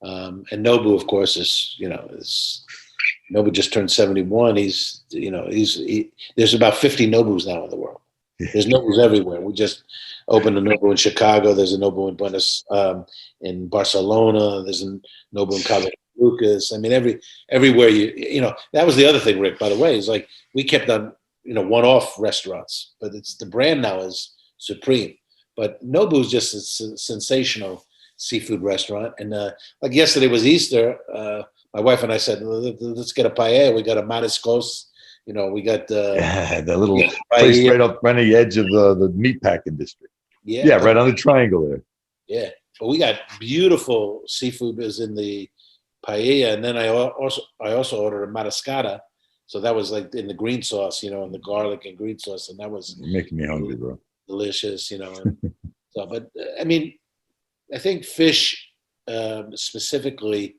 B: And Nobu, of course, is Nobu just turned 71. There's about 50 Nobus now in the world. There's Nobus everywhere. We just opened a Nobu in Chicago. There's a Nobu in Barcelona. There's a Nobu in Cabo Lucas. I mean, everywhere that was the other thing, Rick, by the way, is like we kept on, one-off restaurants, but it's the brand now is supreme. But Nobu is just a sensational seafood restaurant. And like yesterday was Easter. My wife and I said, let's get a paella. We got a mariscos. We got
A: the little place right on the edge of the meatpacking district. Yeah, right on the triangle there.
B: Yeah, but we got beautiful seafood is in the paella, and then I also ordered a mariscata. So that was like in the green sauce, and the garlic and green sauce, and that was
A: making me hungry, bro.
B: Delicious, And so, but I mean, I think fish specifically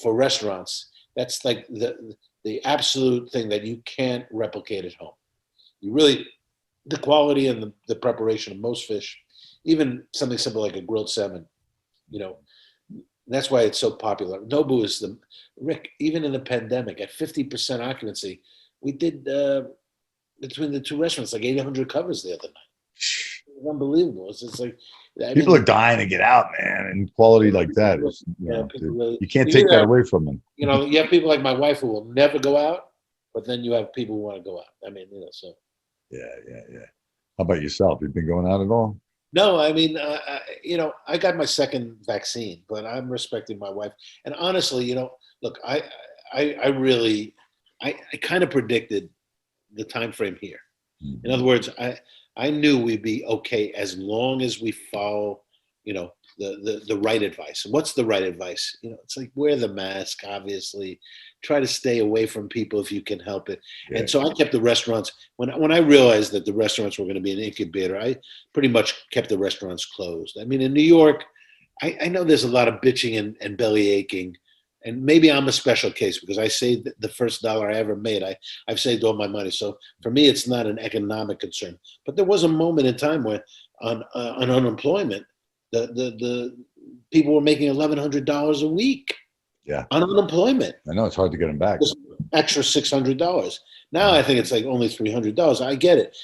B: for restaurants, that's like the absolute thing that you can't replicate at home. The quality and the preparation of most fish, even something simple like a grilled salmon, that's why it's so popular. Nobu is Rick, even in the pandemic at 50% occupancy, we did between the two restaurants like 800 covers the other night. It's unbelievable. It's just like
A: people are dying to get out, man, and quality like that is you can't take that away from them.
B: You have people like my wife who will never go out, but then you have people who want to go out. I mean, so.
A: Yeah. How about yourself? You've been going out at all?
B: No, I mean, I got my second vaccine, but I'm respecting my wife. And honestly, look, I kind of predicted the time frame here. Mm-hmm. In other words, I knew we'd be okay as long as we follow, the right advice. What's the right advice? It's like wear the mask, obviously. Try to stay away from people if you can help it. Yeah. And so I kept the restaurants. When I realized that the restaurants were going to be an incubator, I pretty much kept the restaurants closed. I mean, in New York, I know there's a lot of bitching and belly aching. And maybe I'm a special case because I saved the first dollar I ever made. I've saved all my money. So for me, it's not an economic concern. But there was a moment in time where on unemployment, the people were making $1,100 a week.
A: Yeah.
B: On unemployment.
A: I know it's hard to get them back.
B: extra $600. Now I think it's like only $300. I get it,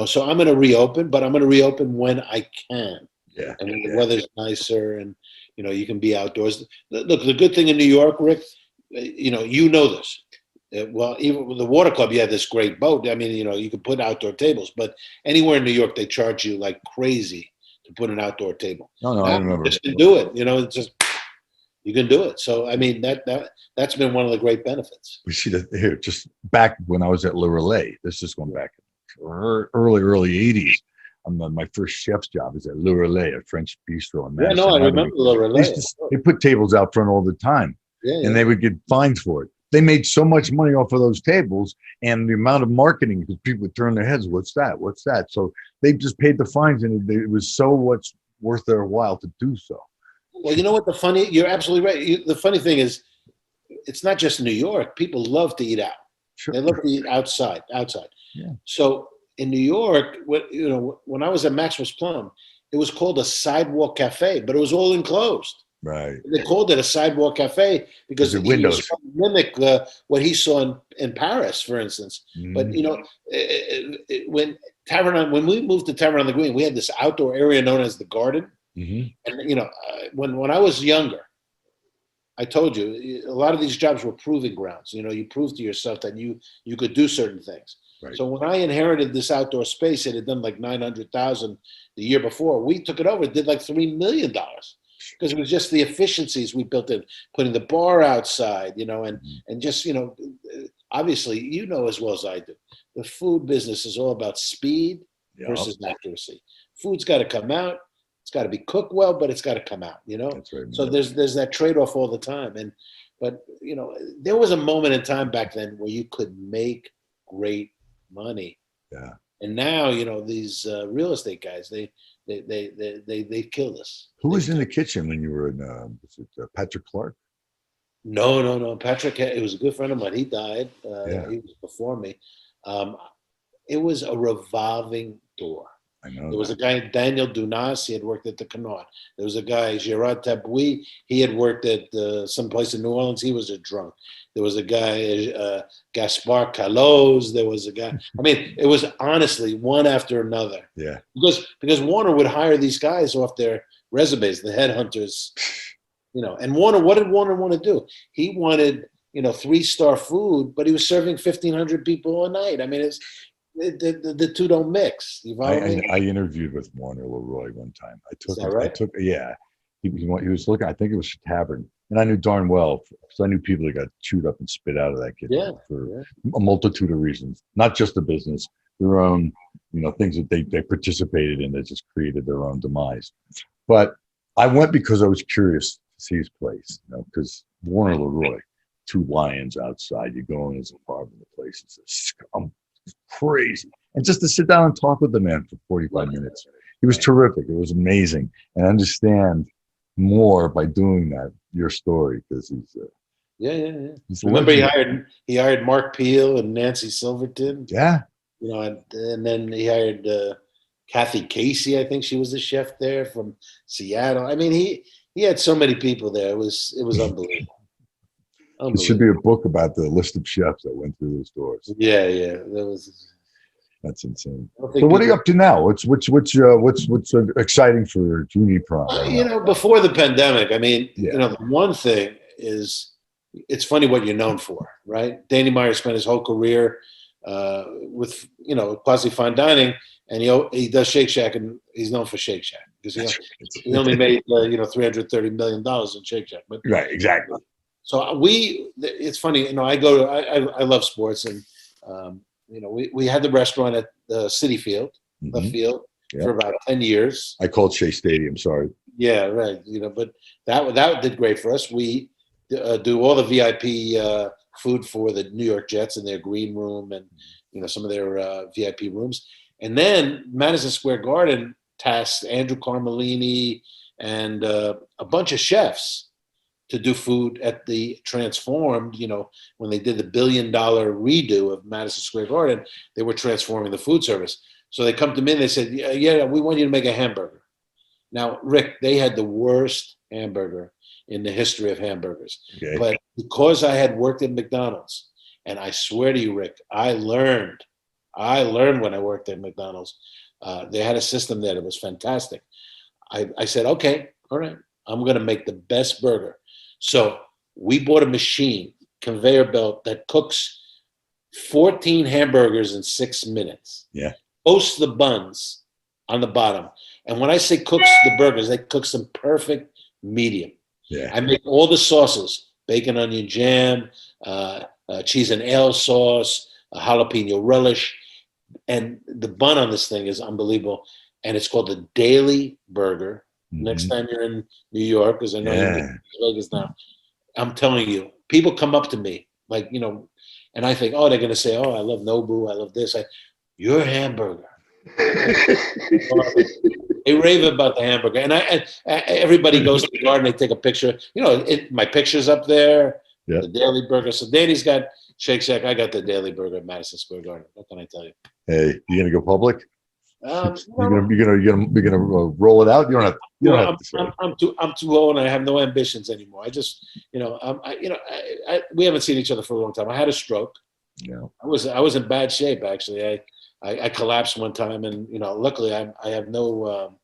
B: So I'm going to reopen, but I'm going to reopen when I can,
A: Yeah.
B: and when the weather's nicer, and you can be outdoors. Look, the good thing in New York, Rick, you know this. Well, even with the water club, you had this great boat. I mean, you could put outdoor tables, but anywhere in New York, they charge you like crazy to put an outdoor table.
A: No, I
B: Now you
A: remember.
B: just can do it. It's just you can do it. So I mean, that's been one of the great benefits.
A: We see that here, just back when I was at Le Relais. This is going back early 80s. My first chef's job is at Le Relais, a French bistro in Madison.
B: Yeah, no, I
A: Avenue.
B: remember Le Relais.
A: They put tables out front all the time, and they would get fines for it. They made so much money off of those tables, and the amount of marketing, because people would turn their heads, what's that? What's that? So they just paid the fines, and it was so what's worth their while to do so.
B: Well, you know what? You're absolutely right. The funny thing is, it's not just New York. People love to eat out.
A: Sure.
B: They love to eat outside.
A: Yeah.
B: So in New York, when I was at Maxwell's Plum, it was called a sidewalk cafe, but it was all enclosed.
A: Right.
B: They called it a sidewalk cafe because
A: the
B: he
A: windows
B: was trying to mimic what he saw in Paris, for instance.
A: Mm-hmm.
B: But when we moved to Tavern on the Green, we had this outdoor area known as the Garden.
A: Mm-hmm.
B: And when I was younger, I told you a lot of these jobs were proving grounds. You proved to yourself that you could do certain things.
A: Right.
B: So when I inherited this outdoor space, it had done like 900,000 the year before. We took it over; it did like $3 million because it was just the efficiencies we built in, putting the bar outside, and just obviously as well as I do, the food business is all about speed versus accuracy. Food's got to come out. It's got to be cooked well, but it's got to come out,
A: That's right,
B: So there's that trade-off all the time. But there was a moment in time back then where you could make great money.
A: Yeah.
B: And now, these real estate guys, they killed us.
A: Who was in the kitchen when you were in? Was it Patrick Clark?
B: No. Patrick, it was a good friend of mine. He died. He was before me. It was a revolving door.
A: I know.
B: There was a guy, Daniel Dunas. He had worked at the Canard. There was a guy, Gerard Tabouis. He had worked at some place in New Orleans. He was a drunk. There was a guy, Gaspar Calos. There was a guy. I mean, it was honestly one after another.
A: Yeah.
B: Because Warner would hire these guys off their resumes, the headhunters. And Warner, what did Warner want to do? He wanted 3-star food, but he was serving 1,500 people a night. I mean, the two don't mix. You follow me?
A: I interviewed with Warner Leroy one time.
B: Is that right?
A: He was looking. I think it was a tavern, and I knew darn well because I knew people that got chewed up and spit out of that kitchen for a multitude of reasons, not just the business, their own, things that they participated in that just created their own demise. But I went because I was curious to see his place, because Warner Leroy, 2 lions outside, you go in his apartment, the place is a scum. Crazy. And just to sit down and talk with the man for 45 minutes. He was terrific. It was amazing. And understand more by doing that, your story, because he's he's
B: remember he hired Mark Peel and Nancy Silverton.
A: Yeah.
B: And then he hired Kathy Casey. I think she was the chef there from Seattle. I mean, he had so many people there. It was unbelievable.
A: There should be a book about the list of chefs that went through those doors.
B: Yeah.
A: That's insane. So what are you up to now? What's exciting for Nieporent?
B: Before the pandemic, I mean, the one thing is, it's funny what you're known for, right? Danny Meyer spent his whole career with quasi fine dining, and he does Shake Shack, and he's known for Shake Shack because he only made $330 million in Shake Shack. But
A: right, exactly.
B: So it's funny, I love sports, and we had the restaurant at the City Field, the field, for about 10 years.
A: I called Shea Stadium, sorry.
B: Yeah, right. But that did great for us. We do all the VIP food for the New York Jets in their green room and some of their VIP rooms. And then Madison Square Garden tasked Andrew Carmelini and a bunch of chefs to do food at the Transformed. When they did the $1 billion redo of Madison Square Garden, they were transforming the food service. So they come to me and they said, yeah, we want you to make a hamburger. Now, Rick, they had the worst hamburger in the history of hamburgers.
A: Okay.
B: But because I had worked at McDonald's And I swear to you, Rick, I learned when I worked at McDonald's. They had a system there that was fantastic. I said, okay, all right, I'm going to make the best burger. So we bought a machine, conveyor belt, that cooks 14 hamburgers in 6 minutes.
A: Yeah.
B: Toast the buns on the bottom. And when I say cooks the burgers, they cooks them perfect medium.
A: Yeah.
B: I make all the sauces, bacon, onion jam, cheese and ale sauce, a jalapeno relish. And the bun on this thing is unbelievable. And it's called the Daily Burger.
A: Mm-hmm.
B: Next time you're in New York, because I know you're in Vegas now, I'm telling you, people come up to me, like, and I think, oh, they're going to say, oh, I love Nobu, I love this. Your hamburger. They rave about the hamburger. And everybody goes to the garden, they take a picture. My picture's up there, the Daily Burger. So Danny's got Shake Shack. I got the Daily Burger at Madison Square Garden. What can I tell you?
A: Hey, you gonna go public? You're gonna roll it out. You don't have to say.
B: I'm too old, and I have no ambitions anymore. I just, we haven't seen each other for a long time. I had a stroke.
A: Yeah.
B: I was in bad shape, actually. I collapsed one time, and luckily I have no.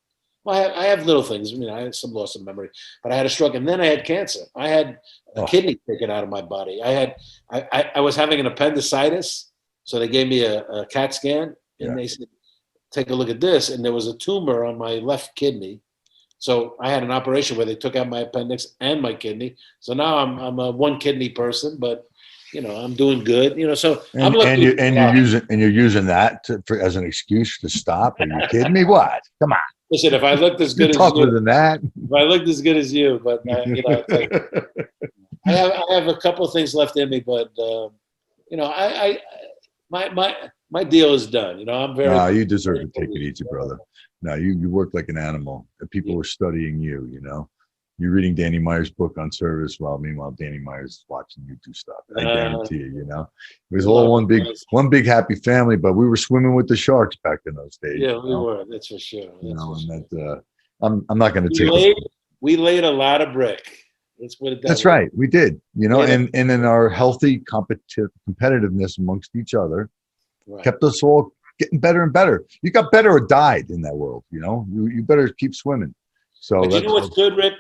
B: I have little things. I had some loss of memory, but I had a stroke, and then I had cancer. I had a kidney taken out of my body. I was having an appendicitis, so they gave me a CAT scan, and they said, take a look at this. And there was a tumor on my left kidney. So I had an operation where they took out my appendix and my kidney. So now I'm a one kidney person, but I'm doing good. So I'm looking.
A: You're using that as an excuse to stop. Are you kidding me? What? Come on.
B: Listen, if I looked as good as
A: tougher
B: you,
A: than that.
B: If I looked as good as you, but it's like, I have a couple of things left in me, but my deal is done. I'm very.
A: No, you deserve to take it easy, brother. No, you work like an animal. People are studying you. You're reading Danny Meyer's book on service, while meanwhile Danny Meyer's is watching you do stuff. I guarantee you. It was all one big happy family, but we were swimming with the sharks back in those days.
B: Yeah, we were. That's for sure.
A: I'm not going to take.
B: We laid a lot of brick. Let's put it that
A: That's
B: way.
A: right. We did. And in our healthy competitiveness amongst each other, kept us all getting better and better. You got better or died in that world. You better keep swimming. So
B: but what's good, Rick?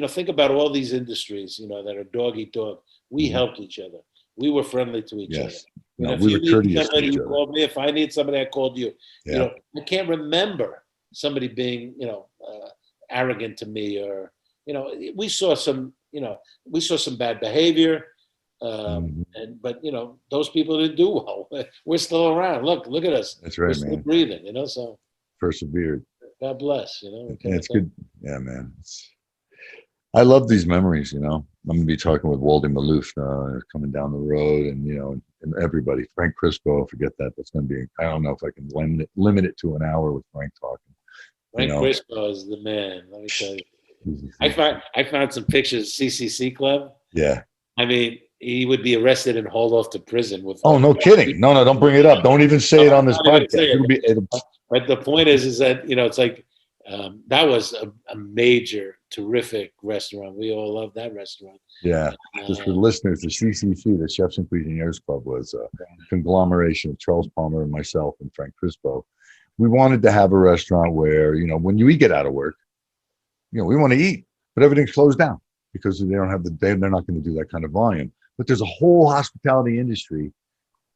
B: Think about all these industries, that are dog eat dog. We helped each other. We were friendly to each other. If
A: we
B: you
A: were courteous
B: somebody,
A: to each
B: you
A: other.
B: called me. If I need somebody, I called you.
A: Yeah.
B: I can't remember somebody being, arrogant to me, or we saw some bad behavior. But those people didn't do well. We're still around. Look at us.
A: That's right,
B: We're still breathing. So
A: persevered.
B: God bless.
A: It's good. Yeah, man. I love these memories. I'm going to be talking with Wally Maloof coming down the road, and everybody. Frank Crispo, forget that. That's going to be. I don't know if I can limit it to an hour with Frank talking.
B: Frank Crispo is the man. Let me tell you. I found some pictures of CCC Club.
A: Yeah.
B: He would be arrested and hauled off to prison with.
A: Oh, no kidding! No, don't bring it up. Don't even say it on this podcast.
B: But the point is that it's like that was a major, terrific restaurant. We all love that restaurant.
A: Yeah, just for the listeners, the CCC, the Chefs and Cuisiniers Club, was a conglomeration of Charles Palmer and myself and Frank Crispo. We wanted to have a restaurant where when we get out of work, we want to eat, but everything's closed down because they don't have they're not going to do that kind of volume. But there's a whole hospitality industry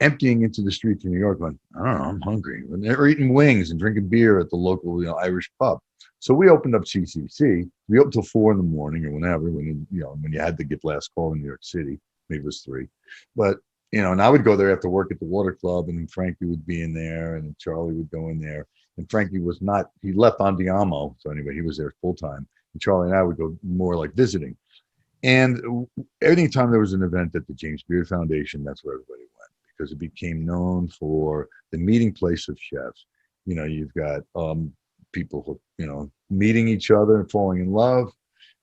A: emptying into the streets of New York going, I don't know, I'm hungry. And they're eating wings and drinking beer at the local Irish pub. So we opened up CCC. We opened till 4 a.m. or whenever, when you had to get last call in New York City. Maybe it was 3. But, and I would go there after work at the Water Club, and then Frankie would be in there, and then Charlie would go in there. And Frankie he left Andiamo. So anyway, he was there full time. And Charlie and I would go more like visiting. And anytime there was an event at the James Beard Foundation, that's where everybody went, because it became known for the meeting place of chefs. You've got people who, meeting each other and falling in love,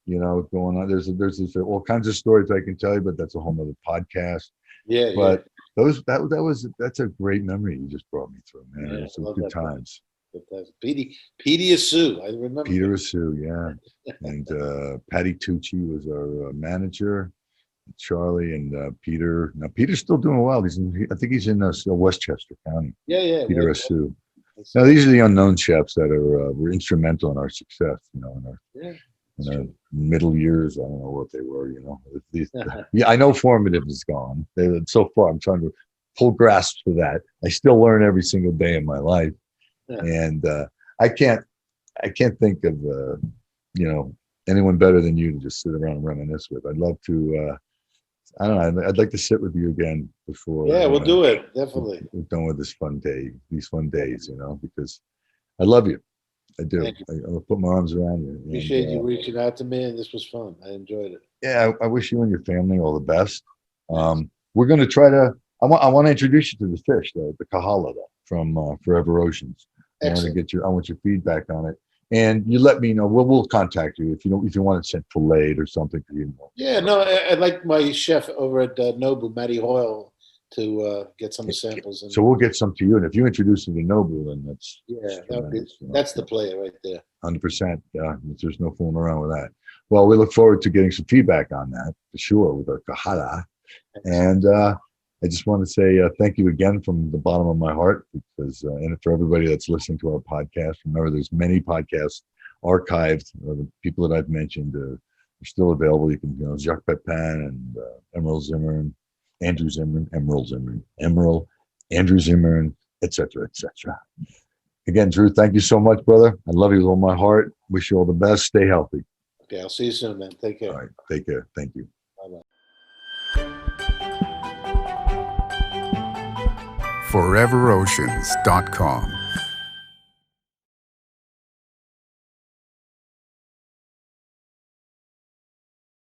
A: going on. There's all kinds of stories I can tell you, but that's a whole nother podcast.
B: Yeah.
A: But that's a great memory you just brought me through, man. It's some good times.
B: Petey Asu, I remember.
A: Peter Asu, yeah. And Patty Tucci was our manager. Charlie and Peter. Now Peter's still doing well. I think he's in Westchester County.
B: Yeah.
A: Peter Asu.
B: That's
A: Now these are the unknown chefs that are were instrumental in our success. You know,
B: yeah.
A: in our middle years. I don't know what they were. You know, yeah, I know formative is gone. So far, I'm trying to full grasp for that. I still learn every single day in my life, and I can't think of anyone better than you to just sit around and reminisce with. I'd love to. I don't know. I'd like to sit with you again before.
B: Yeah, we'll do it definitely.
A: We're done with these fun days, because I love you. I do.
B: Thank you.
A: I'll put my arms around you.
B: Appreciate you reaching out to me, and this was fun. I enjoyed it.
A: Yeah, I wish you and your family all the best. We're going to try to. I want to introduce you to the fish, the kahala from Forever Oceans.
B: Excellent.
A: I want your feedback on it, and you let me know. We'll contact you if you want it sent filleted or something for you.
B: Yeah, no, I'd like my chef over at Nobu, Matty Hoyle, to get some samples.
A: So we'll get some to you, and if you introduce them to Nobu, then
B: that's the player right there.
A: 100%. There's no fooling around with that. Well, we look forward to getting some feedback on that for sure with our kahala. And I just want to say thank you again from the bottom of my heart, because and for everybody that's listening to our podcast, remember there's many podcasts archived. The people that I've mentioned are still available. You can, Jacques Pepin and Emerald Zimmern, Andrew Zimmern, Emerald, Andrew Zimmern, etc., etc. Again, Drew, thank you so much, brother. I love you with all my heart. Wish you all the best. Stay healthy.
B: Okay, I'll see you soon, man. Take care.
A: All right, take care. Thank you.
B: Bye-bye.
C: foreveroceans.com